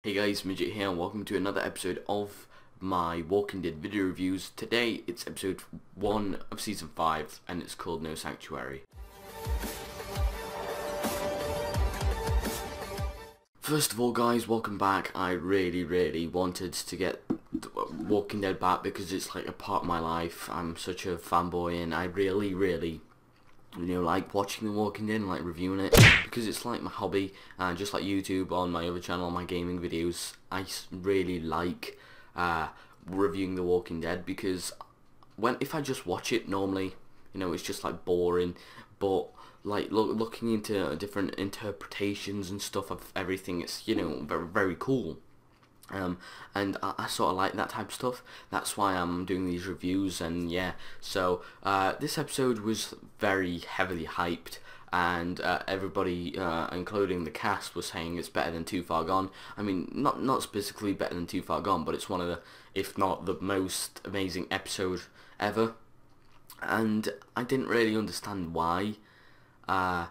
Hey guys, Midget here and welcome to another episode of my Walking Dead video reviews. Today it's episode 1 of season 5 and it's called No Sanctuary. First of all guys, welcome back. I really wanted to get Walking Dead back because it's like a part of my life. I'm such a fanboy and I really like watching The Walking Dead and like reviewing it because it's like my hobby, and just like YouTube on my other channel, my gaming videos, I really like reviewing The Walking Dead because if I just watch it normally, it's just like boring, but like looking into different interpretations and stuff of everything, it's very cool. And I sort of like that type of stuff. That's why I'm doing these reviews. And yeah, so this episode was very heavily hyped, and everybody, including the cast, was saying it's better than Too Far Gone. I mean, not specifically better than Too Far Gone, but it's one of the, if not the most amazing episode ever. And I didn't really understand why. I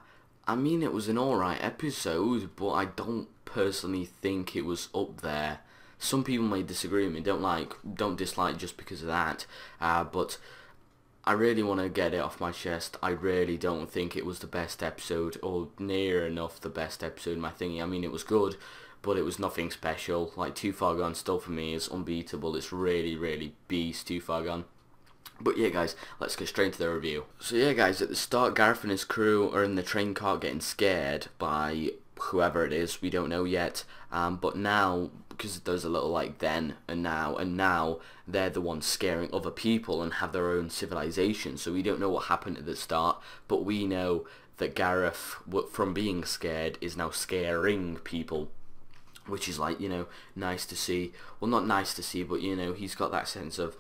mean, it was an alright episode, but I don't personally think it was up there. Some people may disagree with me, don't dislike just because of that, but I really want to get it off my chest. I really don't think it was the best episode, or near enough the best episode in my thingy. I mean, it was good, but it was nothing special. Like, Too Far Gone still for me is unbeatable. It's really beast, Too Far Gone. But yeah guys, let's get straight into the review. So yeah guys, at the start Gareth and his crew are in the train car getting scared by whoever it is, we don't know yet, but now, because there's a little like then and now they're the ones scaring other people and have their own civilization. So we don't know what happened at the start, but we know that Gareth, from being scared, is now scaring people, which is like, nice to see. Well, not nice to see, but he's got that sense of,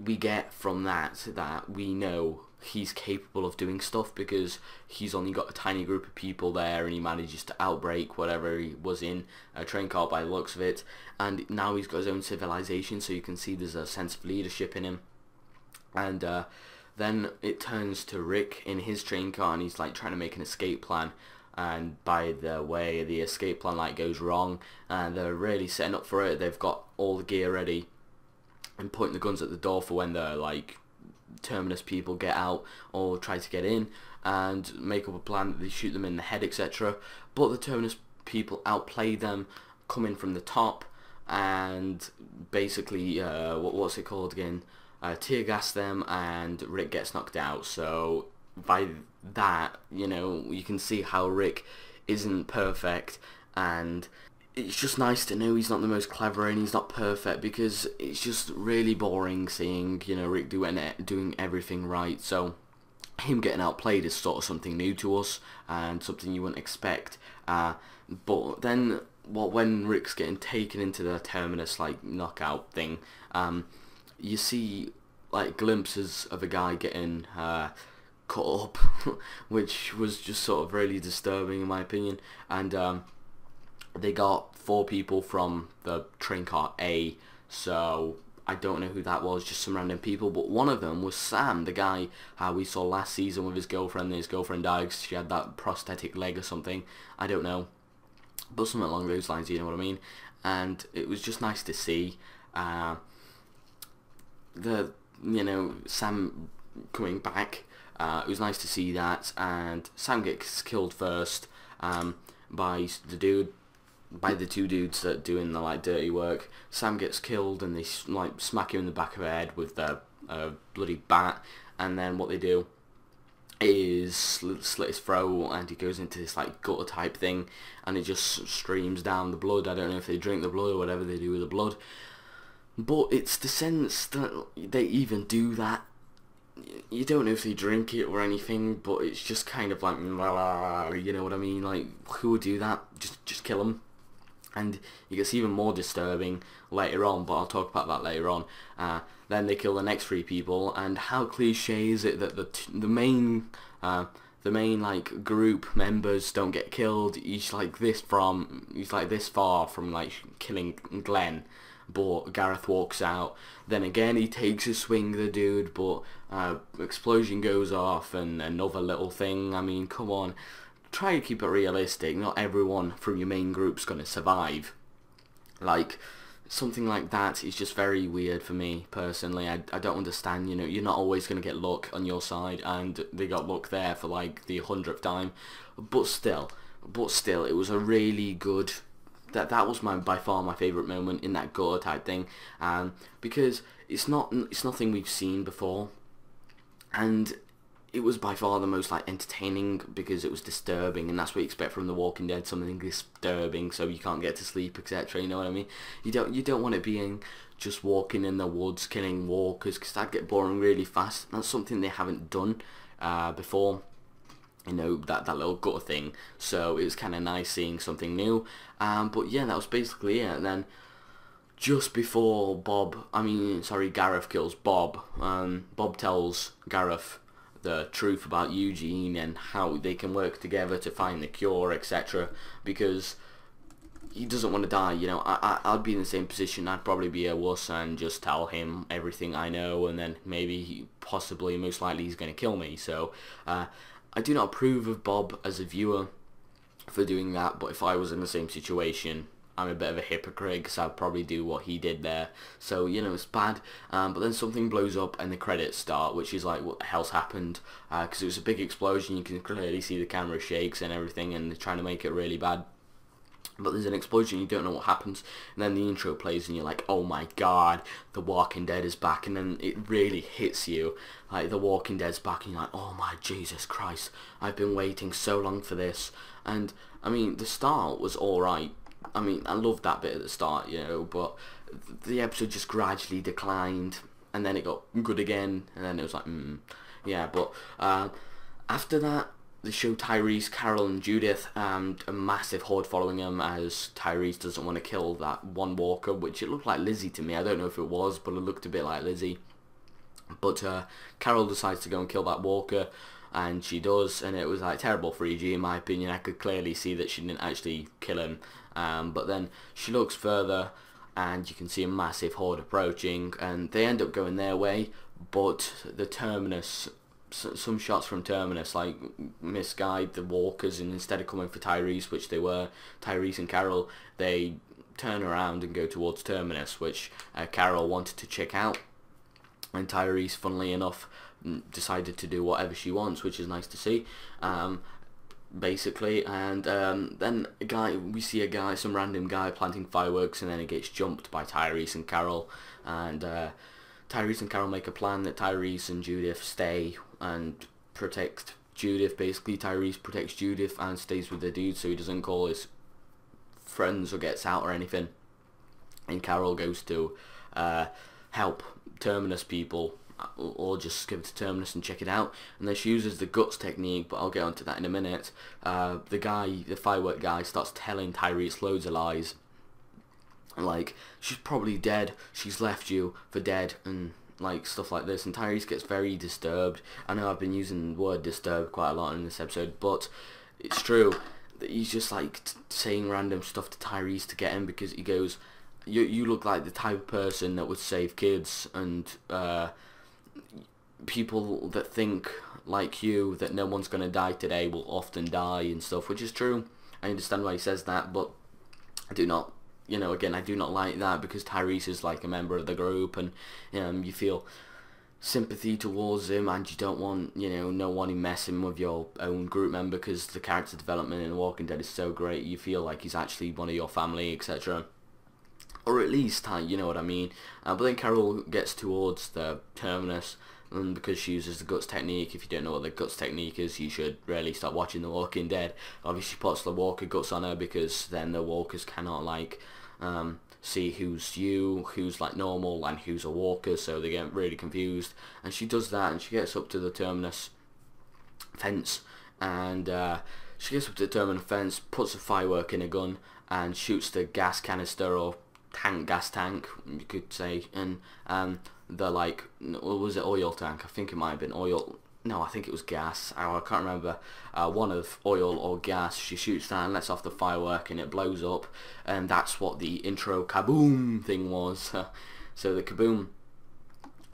we get from that we know he's capable of doing stuff because he's only got a tiny group of people there and he manages to outbreak whatever he was in a train car by the looks of it, and now he's got his own civilization, so you can see there's a sense of leadership in him. And then it turns to Rick in his train car and he's like trying to make an escape plan, and by the way the escape plan like goes wrong, and they're really setting up for it. They've got all the gear ready and pointing the guns at the door for when the like Terminus people get out or try to get in, and make up a plan that they shoot them in the head, etc. But the Terminus people outplay them, come in from the top, and basically what's it called again, tear gas them, and Rick gets knocked out. So by that, you can see how Rick isn't perfect, and it's just nice to know he's not the most clever and he's not perfect, because it's just really boring seeing, Rick doing everything right. So him getting outplayed is sort of something new to us and something you wouldn't expect. But then, when Rick's getting taken into the Terminus like knockout thing, you see like glimpses of a guy getting cut up, which was just sort of really disturbing in my opinion. And they got 4 people from the train car A, so I don't know who that was, just some random people, but one of them was Sam, the guy we saw last season with his girlfriend, and his girlfriend died because she had that prosthetic leg or something, I don't know, but something along those lines, you know what I mean. And it was just nice to see Sam coming back. It was nice to see that, and Sam gets killed first by the 2 dudes that are doing the like dirty work. Sam gets killed and they like smack him in the back of the head with their bloody bat, and then what they do is slit his throat, and he goes into this like gutter type thing, and it just streams down the blood. I don't know if they drink the blood or whatever they do with the blood, but it's the sense that they even do that. You don't know if they drink it or anything, but it's just kind of like, you know what I mean, like, who would do that? Just kill them. And it gets even more disturbing later on, but I'll talk about that later on. Then they kill the next 3 people, and how cliche is it that the main like group members don't get killed? He's like this far from like killing Glenn, but Gareth walks out. Then again he takes a swing, the dude, but explosion goes off and another little thing. I mean, come on. Try to keep it realistic. Not everyone from your main group's going to survive. Like, something like that is just very weird for me personally. I don't understand, you know, you're not always going to get luck on your side, and they got luck there for like the 100th time, but still, it was a really good, that was by far my favourite moment in that gore type thing, because it's nothing we've seen before, and it was by far the most like entertaining because it was disturbing, and that's what you expect from The Walking Dead, something disturbing so you can't get to sleep, etc. You know what I mean? You don't want it being just walking in the woods killing walkers, because that'd get boring really fast. That's something they haven't done before. You know, that little gutter thing. So it was kind of nice seeing something new. But yeah, that was basically it. And then just before Gareth kills Bob, Bob tells Gareth the truth about Eugene and how they can work together to find the cure, etc. Because he doesn't want to die. You know, I'd be in the same position. I'd probably be a wuss and just tell him everything I know, and then maybe, possibly, most likely, he's going to kill me. So I do not approve of Bob as a viewer for doing that, but if I was in the same situation, I'm a bit of a hypocrite, because I'd probably do what he did there. So, you know, it's bad. But then something blows up and the credits start, which is like, what the hell's happened? Because it was a big explosion. You can clearly see the camera shakes and everything, and they're trying to make it really bad. But there's an explosion, you don't know what happens, and then the intro plays and you're like, oh my god, The Walking Dead is back, and then it really hits you, like, The Walking Dead's back, and you're like, oh my Jesus Christ, I've been waiting so long for this. And, I mean, the start was alright. I mean, I loved that bit at the start, you know, but the episode just gradually declined, and then it got good again, and then it was like, yeah, but after that, they show Tyreese, Carol and Judith, and a massive horde following them, as Tyreese doesn't want to kill that one walker, which it looked like Lizzie to me. I don't know if it was, but it looked a bit like Lizzie. But Carol decides to go and kill that walker, and she does, and it was like terrible for Eugene in my opinion. I could clearly see that she didn't actually kill him, but then she looks further and you can see a massive horde approaching, and they end up going their way, but the Terminus, some shots from Terminus like misguide the walkers, and instead of coming for Tyreese, which they were, Tyreese and Carol, they turn around and go towards Terminus, which Carol wanted to check out, and Tyreese, funnily enough, decided to do whatever she wants, which is nice to see, basically. And then we see some random guy planting fireworks, and then he gets jumped by Tyreese and Carol, and Tyreese and Carol make a plan that Tyreese and Judith stay and protect Judith. Basically, Tyreese protects Judith and stays with the dude so he doesn't call his friends or gets out or anything, and Carol goes to help Terminus people, or just give it to Terminus and check it out. And then she uses the guts technique, but I'll get onto that in a minute. The firework guy, starts telling Tyreese loads of lies, like, she's probably dead, she's left you for dead, and like stuff like this, and Tyreese gets very disturbed. I know I've been using the word disturbed quite a lot in this episode, but it's true that he's just like saying random stuff to Tyreese to get him, because he goes, you look like the type of person that would save kids, and people that think like you, that no one's going to die today, will often die and stuff, which is true. I understand why he says that, but I do not, you know, again, I do not like that, because Tyreese is like a member of the group, and you feel sympathy towards him, and you don't want, you know, no one messing with your own group member, because the character development in The Walking Dead is so great. You feel like he's actually one of your family, etc. Or at least, you know what I mean. But then Carol gets towards the Terminus, and because she uses the guts technique, if you don't know what the guts technique is, you should really start watching The Walking Dead. Obviously, she puts the walker guts on her, because then the walkers cannot, like, see who's like normal and who's a walker, so they get really confused. And she does that, and she gets up to the Terminus fence, and puts a firework in a gun, and shoots the gas canister, or gas tank, you could say, and the, like, was it oil tank? I think it might have been oil. No, I think it was gas. I can't remember. One of oil or gas. She shoots that and lets off the firework, and it blows up, and that's what the intro kaboom thing was. So the kaboom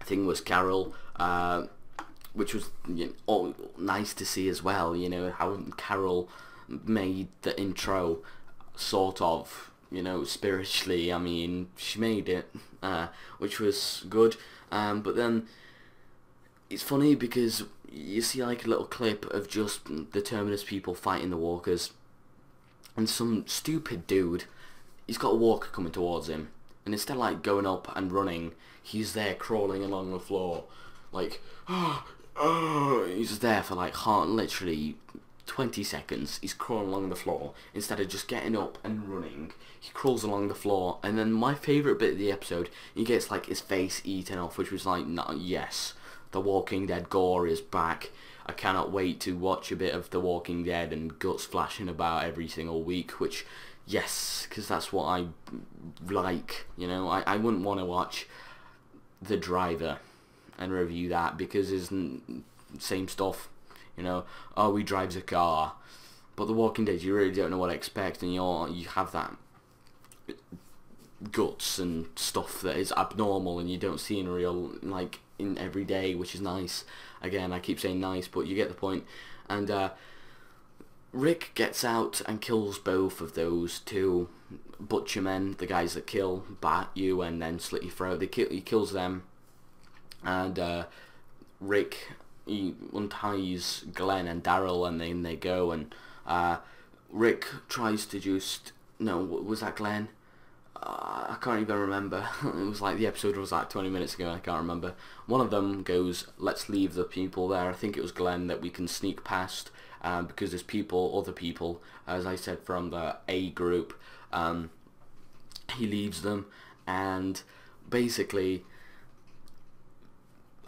thing was Carol, which was, you know, nice to see as well. You know how Carol made the intro sort of you know, spiritually, I mean, she made it, which was good. But then it's funny because you see like a little clip of just the Terminus people fighting the walkers, and some stupid dude, he's got a walker coming towards him, and instead of like going up and running, he's there crawling along the floor, like, he's there for like literally 20 seconds. He's crawling along the floor instead of just getting up and running. He crawls along the floor, and then my favourite bit of the episode, he gets like his face eaten off, which was like, yes, The Walking Dead gore is back. I cannot wait to watch a bit of The Walking Dead and guts flashing about every single week, which, yes, because that's what I like, you know. I wouldn't want to watch The Driver and review that because it's same stuff, you know. Oh, he drives a car. But The Walking Dead, you really don't know what to expect, and you have that guts and stuff that is abnormal and you don't see in real, like, in every day, which is nice. Again, I keep saying nice, but you get the point. And Rick gets out and kills both of those two butcher men, the guys that bat you and then slit your throat. He kills them, and Rick, he unties Glenn and Daryl, and then they go, and Rick tries to just, no, was that Glenn? I can't even remember. It was like the episode was like 20 minutes ago, I can't remember. One of them goes, let's leave the people there. I think it was Glenn, that we can sneak past, because there's other people, as I said, from the A group. He leaves them, and basically,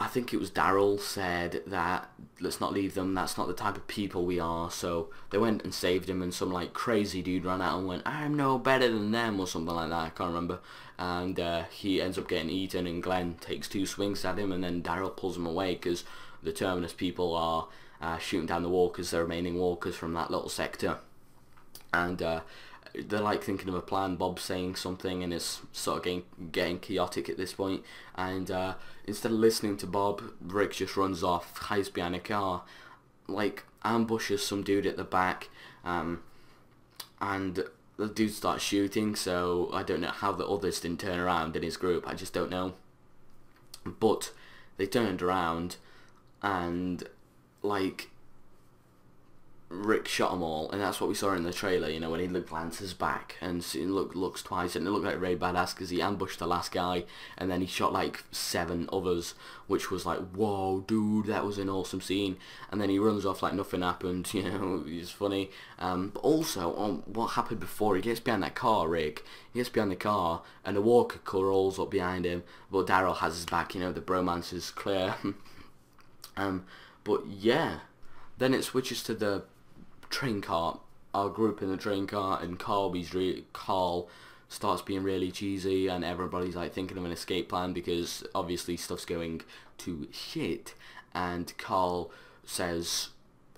I think it was Daryl said that let's not leave them, that's not the type of people we are. So they went and saved him, and some like crazy dude ran out and went, I'm no better than them, or something like that, I can't remember. And he ends up getting eaten, and Glenn takes 2 swings at him, and then Daryl pulls him away because the Terminus people are shooting down the walkers, the remaining walkers from that little sector. And they're like thinking of a plan. Bob's saying something, and it's sort of getting chaotic at this point. And instead of listening to Bob, Rick just runs off, hides behind a car, like ambushes some dude at the back, and the dude starts shooting. So I don't know how the others didn't turn around in his group. I just don't know. But they turned around, and like, Rick shot them all, and that's what we saw in the trailer, you know, when he glances back and looks twice, and it looked like Ray Badass because he ambushed the last guy, and then he shot like 7 others, which was like, whoa, dude, that was an awesome scene. And then he runs off like nothing happened, you know. It's funny. But also, on what happened before, he gets behind that car, Rick, he gets behind the car, and the walker crawls up behind him, but Daryl has his back, you know, the bromance is clear. But yeah, then it switches to the train car, our group in the train car, and Carl starts being really cheesy, and everybody's like thinking of an escape plan because obviously stuff's going to shit. And Carl says,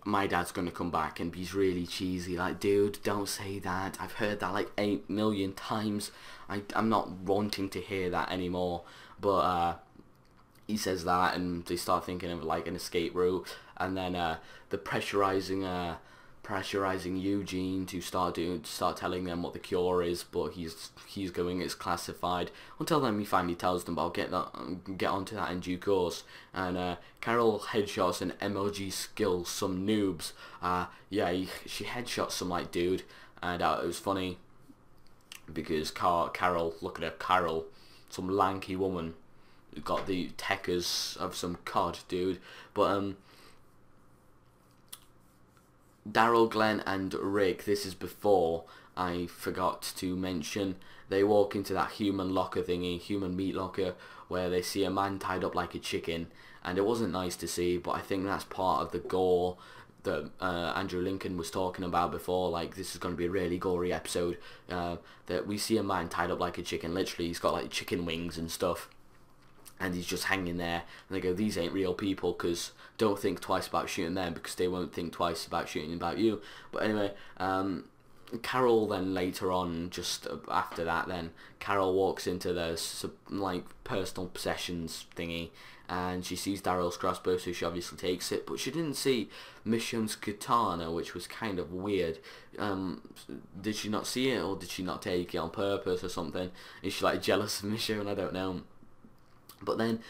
my dad's gonna come back, and he's really cheesy, like, dude, don't say that, I've heard that like 8 million times, I'm not wanting to hear that anymore. But he says that, and they start thinking of like an escape route, and then the pressurizing Eugene to start telling them what the cure is, but he's going, it's classified. Until then, he finally tells them, but I'll get onto that in due course. And Carol headshots an MLG skills some noobs. Yeah, she headshots some like dude, and it was funny because Carol, look at her, Carol, some lanky woman, got the techers of some COD dude. But Daryl, Glenn and Rick, this is before, I forgot to mention, they walk into that human locker thingy, human meat locker, where they see a man tied up like a chicken, and it wasn't nice to see, but I think that's part of the gore that Andrew Lincoln was talking about before. Like, this is going to be a really gory episode, that we see a man tied up like a chicken, literally he's got like chicken wings and stuff, and he's just hanging there, and they go, these ain't real people, because don't think twice about shooting them, because they won't think twice about shooting about you. But anyway, Carol then later on, just after that, then Carol walks into the like personal possessions thingy, and she sees Daryl's crossbow, so she obviously takes it. But she didn't see Michonne's katana, which was kind of weird. Did she not see it, or did she not take it on purpose or something? Is she like jealous of Michonne? I don't know. But then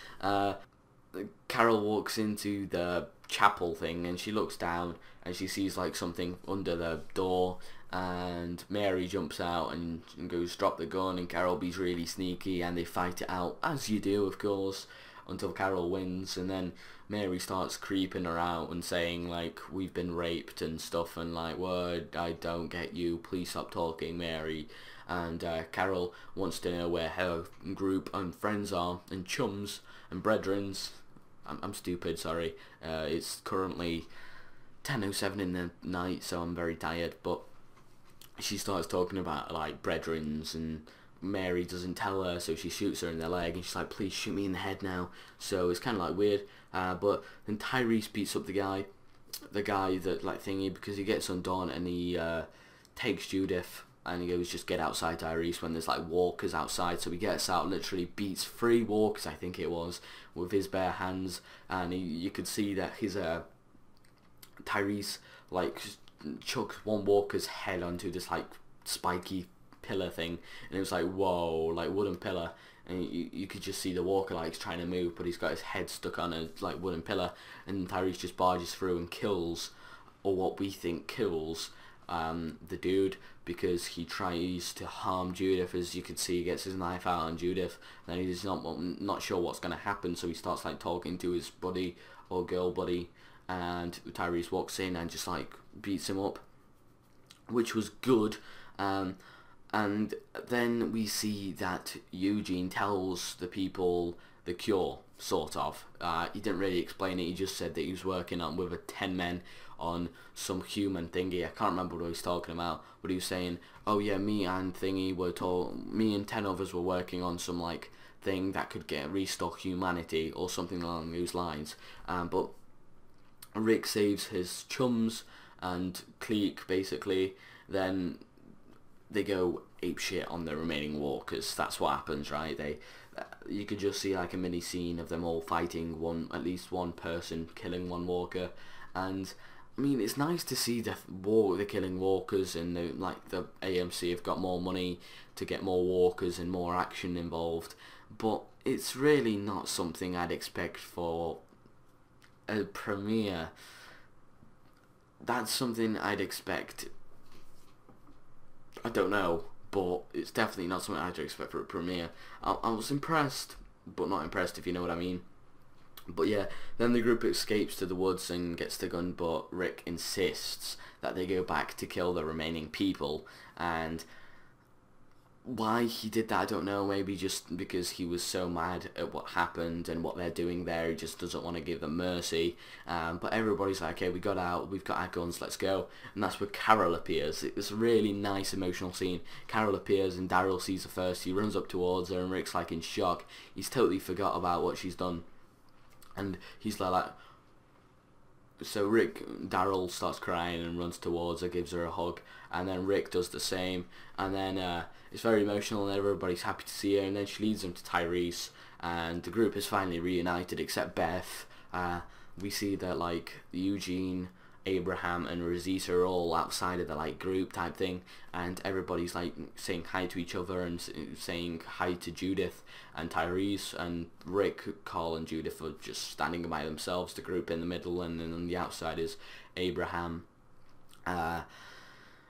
Carol walks into the chapel thing, and she looks down and she sees like something under the door, and Mary jumps out and goes drop the gun, and Carol be's really sneaky, and they fight it out as you do, of course, until Carol wins. And then Mary starts creeping her out and saying like, we've been raped and stuff, and like, word, I don't get you, please stop talking, Mary. And Carol wants to know where her group and friends are, and chums and brethrens. I'm stupid, sorry. It's currently 10:07 in the night, so I'm very tired. But she starts talking about like brethrens, and Mary doesn't tell her, so she shoots her in the leg, and she's like, please shoot me in the head now. So it's kind of like weird. But then Tyreese beats up the guy that like thingy, because he gets undone, and he takes Judith, and he goes, just get outside, Tyreese, when there's like walkers outside. So he gets out, literally beats 3 walkers, I think it was, with his bare hands, and you could see that his Tyreese like chucks one walker's head onto this like spiky pillar thing, and it was like, whoa, like wooden pillar, and you could just see the walker like trying to move, but he's got his head stuck on a like wooden pillar, and Tyreese just barges through and kills, or what we think kills, the dude, because he tries to harm Judith. As you can see, he gets his knife out on Judith, and he's not sure what's going to happen, so he starts like talking to his buddy or girl buddy, and Tyreese walks in and just like beats him up, which was good. And then we see that Eugene tells the people the cure, sort of. He didn't really explain it, he just said that he was working on with 10 men on some human thingy. I can't remember what he was talking about, but he was saying, oh yeah, me and 10 others were working on some like thing that could restock humanity or something along those lines. But Rick saves his chums and clique, basically. Then they go apeshit on the remaining walkers. That's what happens, right? You could just see like a mini scene of them all fighting at least one person killing one walker. And I mean, it's nice to see the killing walkers, and the AMC have got more money to get more walkers and more action involved. But it's really not something I'd expect for a premiere. That's something I'd expect, I don't know, but it's definitely not something I'd expect for a premiere. I was impressed, but not impressed, if you know what I mean. But yeah, then the group escapes to the woods and gets the gun, but Rick insists that they go back to kill the remaining people. And why he did that, I don't know. Maybe just because he was so mad at what happened and what they're doing there, he just doesn't want to give them mercy. But everybody's like, okay, we got out, we've got our guns, let's go. And that's where Carol appears. It's a really nice emotional scene. Carol appears and Daryl sees her first. He runs up towards her, and Rick's like in shock. He's totally forgot about what she's done. And he's like so Daryl starts crying and runs towards her, gives her a hug, and then Rick does the same, and then it's very emotional and everybody's happy to see her, and then she leads them to Tyreese, and the group is finally reunited except Beth. We see that like Eugene, Abraham and Rosita are all outside of the like group type thing, and everybody's like saying hi to each other and saying hi to Judith and Tyreese, and Rick, Carl and Judith are just standing by themselves, the group in the middle, and then on the outside is Abraham,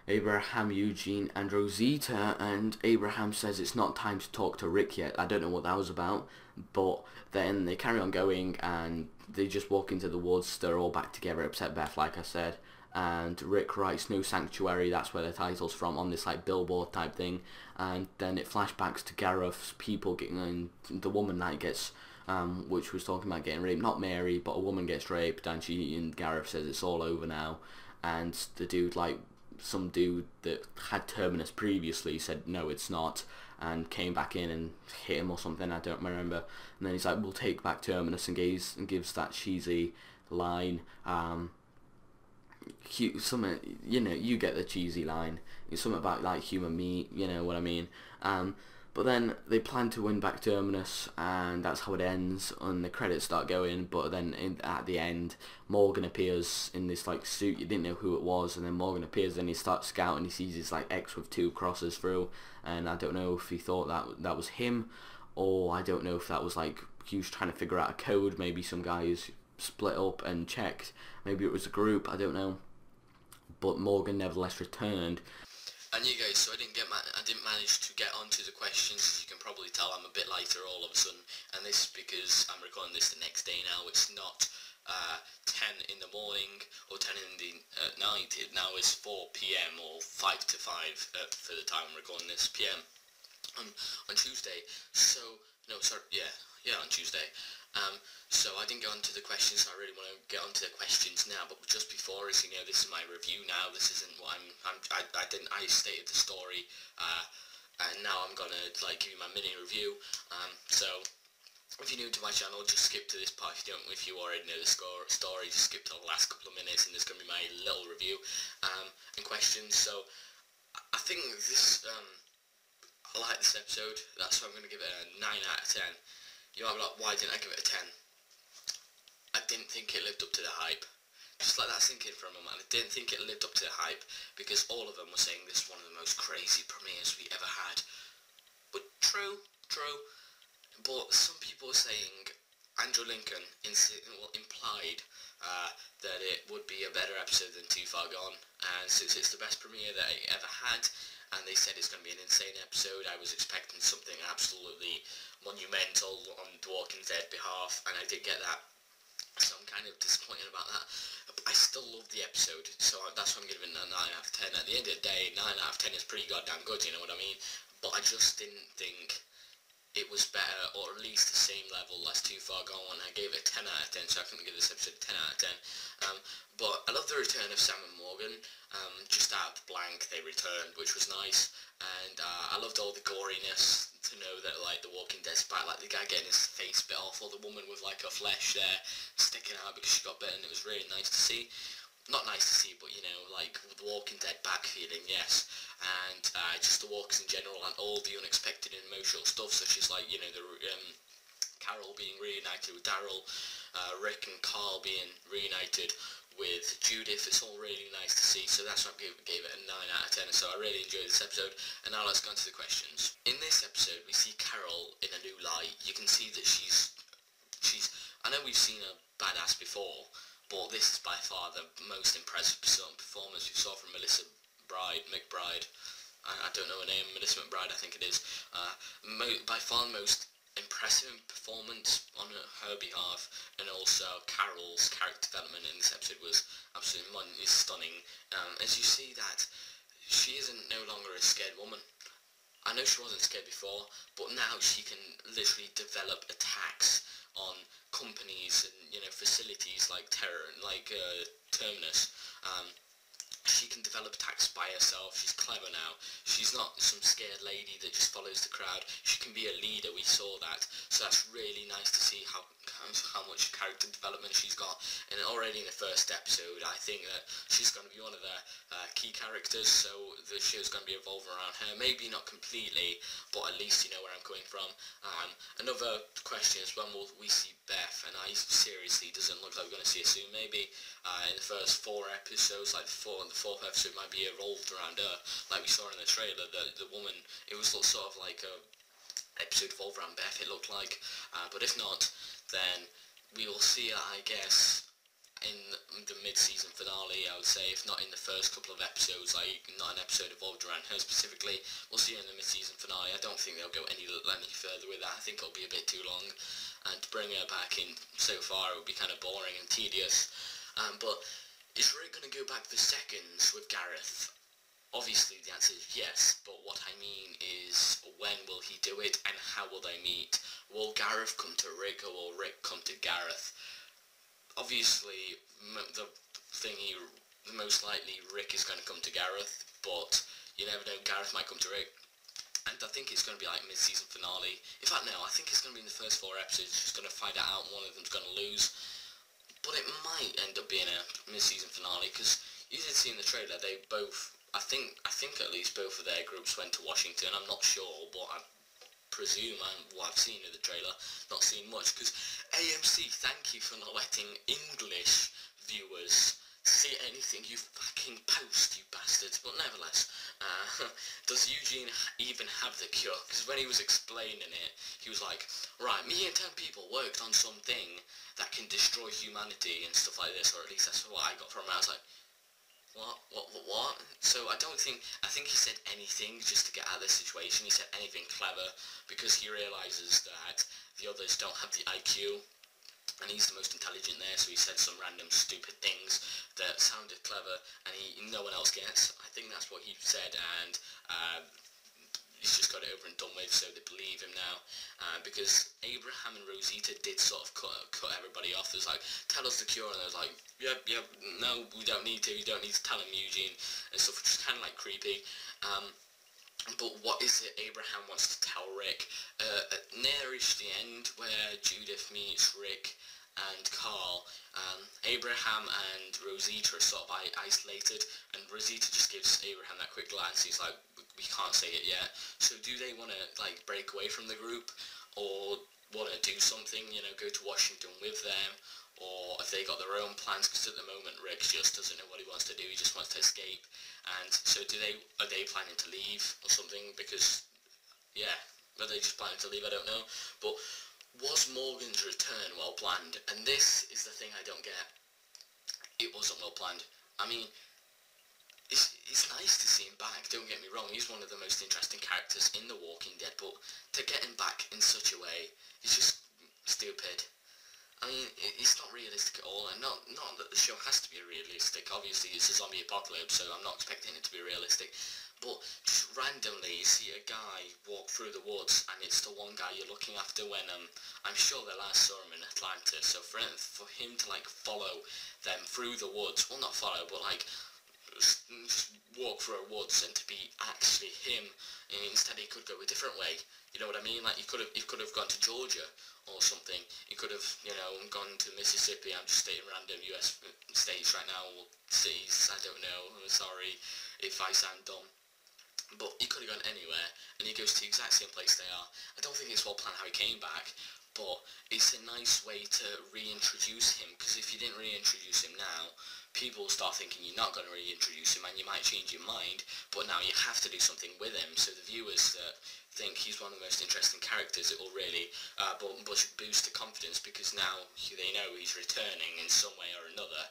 Eugene and Rosita, and Abraham says it's not time to talk to Rick yet. I don't know what that was about, but then they carry on going and they just walk into the woods. They're all back together except Beth, like I said, and Rick writes "No Sanctuary," that's where the title's from, on this like billboard type thing, and then it flashbacks to Gareth's people getting, and the woman that gets which was talking about getting raped, not Mary, but a woman gets raped, and Gareth says it's all over now, and the dude, like some dude that had Terminus previously, said no it's not, and came back in and hit him or something, I don't remember, and then he's like, we'll take back Terminus, and gives that cheesy line, something, you know, you get the cheesy line. It's something about like human meat, you know what I mean. But then they plan to win back Terminus, and that's how it ends. And the credits start going, but then at the end, Morgan appears in this like suit. You didn't know who it was, and then Morgan appears, and he starts scouting. He sees this like X with 2 crosses through, and I don't know if he thought that was him, or I don't know if that was like he was trying to figure out a code. Maybe some guys split up and checked. Maybe it was a group. I don't know. But Morgan nevertheless returned. And you guys, so I didn't manage to get onto the questions. As you can probably tell, I'm a bit lighter all of a sudden, and this is because I'm recording this the next day now. It's not 10 in the morning or 10 in the night. It now is 4 p.m. or 5 to 5 for the time I'm recording this p.m. On Tuesday. So no, sorry, yeah, on Tuesday. So I didn't go onto the questions. So I really want to get onto the questions now. But just before, as you know, this is my review now. This isn't what I stated the story, and now I'm gonna like give you my mini review. So if you're new to my channel, just skip to this part. If you already know the story, just skip to the last couple of minutes, and there's gonna be my little review and questions. So I think this. I like this episode. That's why I'm gonna give it a 9 out of 10. You might be like, why didn't I give it a 10? I didn't think it lived up to the hype. Just let that sink in for a moment. I didn't think it lived up to the hype because all of them were saying this is one of the most crazy premieres we ever had. But true. But some people were saying Andrew Lincoln implied that it would be a better episode than Too Far Gone, and since it's the best premiere that I ever had, and they said it's going to be an insane episode, I was expecting something absolutely monumental on The Walking Dead behalf, and I did get that. So I'm kind of disappointed about that. But I still love the episode, so that's why I'm giving it a 9 out of 10. At the end of the day, 9 out of 10 is pretty goddamn good, you know what I mean? But I just didn't think it was better, or at least the same level as Too Far Gone, and I gave it a 10 out of 10, so I couldn't give this episode a 10 out of 10. But I love the return of Sam and Morgan. Just out of the blank, they returned, which was nice, and I loved all the goriness, to know that like The Walking Dead's back, like the guy getting his face bit off, or the woman with like her flesh there sticking out because she got bitten. It was really nice to see. Not nice to see, but you know, like The Walking Dead back feeling, yes. And just the walkers in general, and all the unexpected and emotional stuff, such as like, you know, the Carol being reunited with Daryl, Rick and Carl being reunited with Judith. It's all really nice to see, so that's why I gave it a 9 out of 10. So I really enjoyed this episode, and now let's go into the questions. In this episode, we see Carol in a new light. You can see that she's I know we've seen her badass before, but this is by far the most impressive performance we saw from McBride. I don't know her name, Melissa McBride, I think it is. By far the most impressive performance on her behalf, and also Carol's character development in this episode was absolutely stunning. As you see that she isn't no longer a scared woman. I know she wasn't scared before, but now she can literally develop attacks on companies and, you know, facilities like Terminus. She can develop attacks by herself. She's clever now. She's not some scared lady that just follows the crowd. She can be a leader. We saw that. So that's really nice to see how much character development she's got. And already in the first episode, I think that she's going to be one of the key characters. So the show's going to be evolving around her. Maybe not completely, but at least you know where I'm coming from. Another question is, when will we see Beth? And I seriously doesn't look like we're going to see her soon. Maybe in the first 4 episodes, like the fourth episode might be evolved around her, like we saw in the trailer. The woman, it was sort of like a episode evolved around Beth, it looked like. But if not, then we will see her, I guess, in the mid-season finale, I would say. If not in the first couple of episodes, like not an episode evolved around her specifically, we'll see her in the mid-season finale. I don't think they'll go any further with that. I think it'll be a bit too long, and to bring her back in so far, it would be kind of boring and tedious. But is Rick going to go back for seconds with Gareth? Obviously the answer is yes, but what I mean is, when will he do it, and how will they meet? Will Gareth come to Rick, or will Rick come to Gareth? Obviously, most likely Rick is going to come to Gareth, but you never know, Gareth might come to Rick. And I think it's going to be like mid-season finale. In fact, no, I think it's going to be in the first 4 episodes. She's going to find it out, and one of them's going to lose. But it might end up being a mid-season finale, because you did see in the trailer, they both, I think at least both of their groups went to Washington. I'm not sure, but I presume what I've seen in the trailer, not seen much, because AMC, thank you for not letting English viewers see anything you fucking post, you bastards. But nevertheless, does Eugene even have the cure? Because when he was explaining it, he was like, right, me and 10 people worked on something that can destroy humanity and stuff like this, or at least that's what I got from it. I was like, what? So I think he said anything just to get out of this situation. He said anything clever because he realises that the others don't have the IQ. And he's the most intelligent there, so he said some random stupid things that sounded clever and no one else gets. I think that's what he said, and he's just got it over and done with, so they believe him now. Because Abraham and Rosita did sort of cut everybody off. It was like, tell us the cure, and they was like, yep, no, we don't need to, you don't need to tell him, Eugene, and stuff, which is kind of like creepy. But what is it Abraham wants to tell Rick? Nearish the end, where Judith meets Rick and Carl, Abraham and Rosita are sort of isolated, and Rosita just gives Abraham that quick glance. He's like, we can't say it yet. So do they want to like break away from the group, or want to do something, you know, go to Washington with them, or have they got their own plans? Because at the moment Rick just doesn't know what he wants to do. He just wants to escape. And so are they planning to leave or something? Because yeah, are they just planning to leave? I don't know. But was Morgan's return well planned? And this is the thing I don't get. It wasn't well planned. I mean, it's nice to see him back, don't get me wrong. He's one of the most interesting characters in The Walking Dead, but to get him back in such a way is just stupid. I mean, it's not realistic at all, and not that the show has to be realistic. Obviously, it's a zombie apocalypse, so I'm not expecting it to be realistic. But just randomly, you see a guy walk through the woods, and it's the one guy you're looking after when, I'm sure they last saw him in Atlanta. So for him to, like, follow them through the woods, well, not follow, but, like, just walk through a woods, and to be actually him, and instead he could go a different way. You know what I mean? Like, he could have gone to Georgia or something. He could have, you know, gone to Mississippi. I'm just stating random US states right now, or cities, I don't know. I'm sorry if I sound dumb. But he could have gone anywhere, and he goes to the exact same place they are. I don't think it's well planned how he came back, but it's a nice way to reintroduce him, because if you didn't reintroduce him now, people start thinking you're not going to reintroduce him, and you might change your mind, but now you have to do something with him. So the viewers that think he's one of the most interesting characters, it will really boost the confidence, because now they know he's returning in some way or another.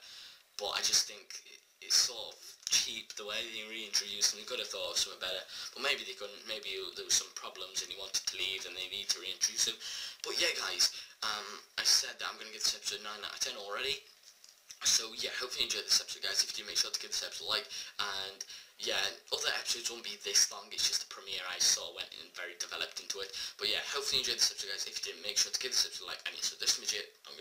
But I just think it's sort of cheap the way they reintroduced him. They could have thought of something better, but maybe they couldn't. Maybe there was some problems and he wanted to leave and they need to reintroduce him. But yeah, guys, I said that I'm going to give this episode 9 out of 10 already. So yeah, hopefully you enjoyed this episode, guys. If you do, make sure to give this episode a like. And yeah, other episodes won't be this long. It's just a premiere. I sort of went in very developed into it. But yeah, hopefully you enjoyed this episode, guys. If you didn't, make sure to give this episode a like. And yeah, so this is Midget. I'm